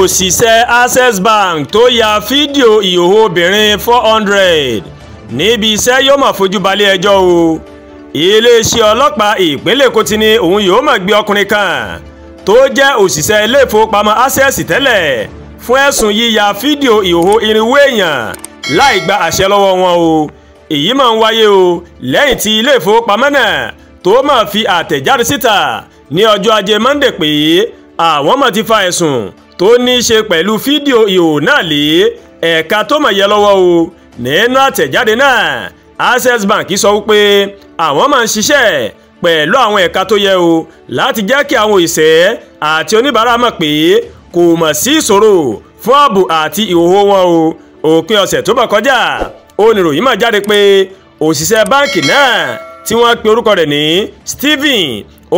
òṣìṣẹ́ Access Bank tó ya fídíò ìhòòhò obìnrin 400 níbi iṣẹ́ yóò máa fojú balẹ̀ ẹjọ́ o. iléeṣẹ́ ọlọ́pàá ìpínlẹ̀ Èkó ti ní òun yóò máa gbé ọkùnrin kan tó jẹ́ òṣìṣẹ́ ilé ìfowópamọ́ Access tẹ́lẹ̀ fún ẹ̀sùn yíya fídíò ìhòòhò irinwó èèyàn láì gba àṣẹ lọ́wọ́ wọn o. èyí máa ń wáyé o lẹ́yìn tí ilé ìfowópamọ́ náà tó máa fi àtẹ̀jáde síta ní ọjọ́ ajé Monday pé àwọn máa ti fa ẹ̀sùn tó ní í ṣe pẹ̀lú fídíò ìhòòhò náà lé ẹ̀ka tó máa yẹ lọ́wọ́ o. nínú àtẹ̀jáde náà Access Bank sọ wípé àwọn máa ń ṣiṣẹ́ pẹ̀lú àwọn ẹ̀ka tó yẹ o láti jẹ́ kí àwọn òṣìṣẹ́ àti oníbàárà mọ̀ pé kò mọ̀ sí ìṣòro fún ààbò àti ìhòòhò wọn o. òpin ọ̀sẹ̀ tó bá kọjá oníròyìn máa jáde pé òṣìṣẹ́ báǹkì náà tí wọ́n pe orúkọ rẹ̀ ní Stephen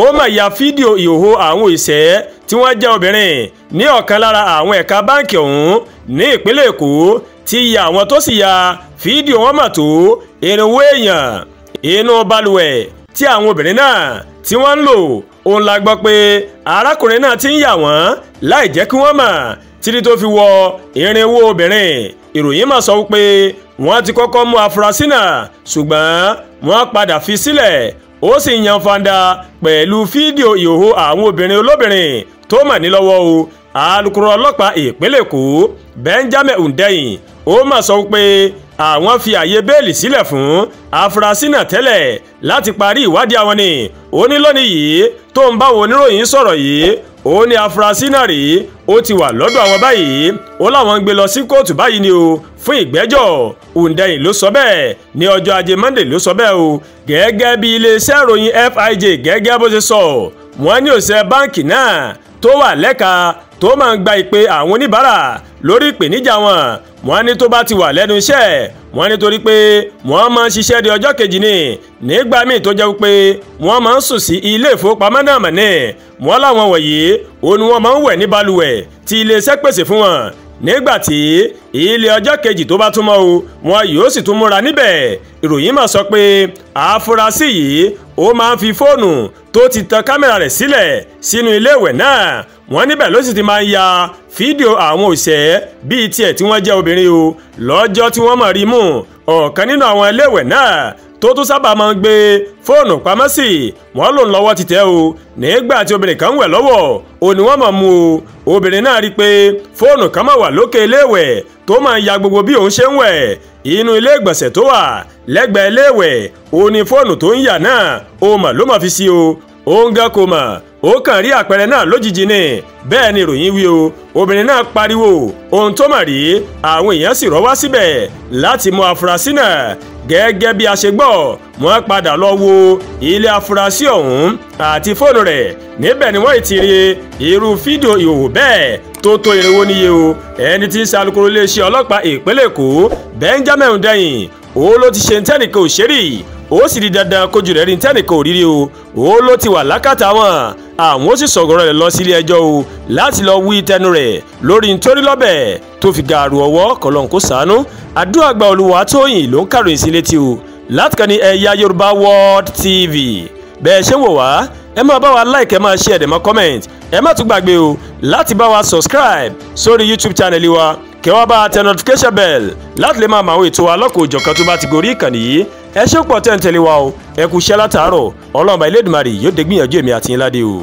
ó máa ya fídíò ìhòòhò àwọn òṣìṣẹ́ tí wọ́n jẹ́ obìnrin ní ọ̀kan lára àwọn ẹ̀ka báǹkì ọ̀hún ní ìpínlẹ̀ Èkó tí ya àwọn tó sì ya fídíò wọn mà tó irinwó èèyàn. inú balùwẹ̀ tí àwọn obìnrin náà tí wọ́n ń lò òun la gbọ́ pé arákùnrin náà ti ń yà wọ́n láì jẹ́ kí wọ́n mọ̀ títí tó fi wọ irinwó obìnrin. ìròyìn mà sọ wípé wọ́n ti kọ́kọ́ mú afurasí náà ṣùgbọ́n wọ́n padà fi sílẹ̀ ó sì yan fanda pẹ̀lú fídíò ìhòòhò àwọn obìnrin olóbìnrin tó mà ní lọ́wọ́ o. alukoro ọlọ́pàá ìpínlẹ̀ Èkó Benjamin Hundeyin ó mà sọ pé àwọn fi àyè bẹ́ẹ̀lì sílẹ̀ fún afurasí náà tẹ́lẹ̀ láti parí ìwádìí àwọn ni. ó ní lónìí yìí tó ń bá oníròyìn sọ̀rọ̀ yìí ó ní afurasí náà rí ó ti wà lọ́dọ̀ àwọn báyìí ó láwọn ń gbé lọ sí kóòtù báyìí ni o fún ìgbẹ́jọ́. Hundeyin ló sọ bẹ́ẹ̀ ní ọjọ́ ajé Monday ló sọ bẹ́ẹ̀ o gẹ́gẹ́ bí iléeṣẹ́ ìròyìn FIJ gẹ́gẹ́ bó ṣe sọ wọ́n ní òṣìṣẹ́ báǹkì náà tó wà lẹ́ka tó máa ń gba ìpè àwọn oníbàárà lórí ìpèníjà wọ́n ní tó bá ti wà lẹ́nu iṣẹ́ wọ́n nítorí pé wọ́n máa ń ṣiṣẹ́ di ọjọ́ kejì ni nígbà míì tó jẹ́ pé wọ́n máa ń sùn sí ilé ìfowópamọ́ náà mọ̀ ní wọ́n láwọn wọ̀nyí òun ni wọ́n máa ń wẹ̀ ní balùwẹ̀ tí iléeṣẹ́ pèsè fún wọn. nígbàtí ilé ọjọ́ kejì tó bá túmọ̀ o wọn yóò sì tún múra níbẹ̀. ìròyìn mà sọ pé àfúrásì yìí ó máa ń fi fóònù tó ti tan kámẹ́rà rẹ̀ sílẹ̀ sínú ilé ìwẹ̀ náà wọ́n níbẹ̀ ló sì ti máa ń ya fídíò àwọn òṣìṣẹ́ bíi tiẹ̀ tí wọ́n jẹ́ obìnrin o. lọ́jọ́ tí wọ́n mọ̀ rí mú ọ̀kan nínú àwọn ilé ìwẹ̀ náà tó tún sábà máa ń gbé fóònù pamọ́ sí wọ́n lòun lọ́wọ́ ti tẹ̀ o. nígbà tí obìnrin kan ń wẹ̀ lọ́wọ́ ò ní wọ́n mọ̀ mú o. obìnrin náà rí i pé fóònù kan máa wà lókè ilé ìwẹ̀ tó máa ń ya gbogbo bí òun ṣe ń wẹ̀. inú ilé ìgbọ̀nsẹ̀ tó wà lẹ́gbẹ̀ẹ́ ilé ìwẹ̀ ó ní fóònù tó ń yà náà ó mà ló máa fi sí o. òun gan kò mọ̀ ó kàn rí àpẹẹrẹ náà lójijì ni bẹ́ẹ̀ ni ìròyìn wí o. obìnrin náà pariwo ohun tó mà rí àwọn èèyàn sì rọ́ wá síbẹ̀ láti mú afurasí náà. gẹ́gẹ́ bí a ṣe gbọ́ wọ́n padà lọ wo ilé afurasí ọ̀hún àti fóònù rẹ̀ níbẹ̀ ni wọ́n ti rí irú fídíò ìhòòhò bẹ́ẹ̀ tó irinwó níye o. ẹni tí ń ṣe alukoro iléeṣẹ́ ọlọ́pàá ìpínlẹ̀ Èkó Benjamin Hundeyin ó ló ti ṣe ntẹ́nìkan òṣèré ó sì di dandan kójú rẹ̀ rí ntẹ́nìkan òrírí o. ó ló ti wà lákàtà wọn àwọn ó sì sọ̀gọ̀rọ̀ rẹ̀ lọ sílé ẹjọ́ o láti lọ wí tẹnu rẹ̀ lórí nítorí lọ́bẹ̀ tó fi gàrú ọwọ́ kọlọ́n kó ṣàánú. àdúrà gba Olúwatóyìn ló ń kàròyìn sí létí o láti kàn ní Ẹ̀yà Yorùbá World TV. bẹ́ẹ̀ ṣe ń wò wá ẹ máa bá wa like ẹ máa share ẹ máa comment ẹ má tún gbàgbé o láti bá wa subscribe sórí YouTube channel wa kẹ́ wá bá tẹ notification bell láti lè máa mọ àwọn ètò wa lọ́kọ̀ òjọ̀kan tó bá ti gorí ìkànnì yìí. ẹ ṣé pọ̀ tẹ́ ń tẹ̀lé wa o ẹ kú iṣẹ́ látàárọ̀ Ọlọ́run bá Elédùmarè yóò dé gbìyànjú èmi àti yín ládé o.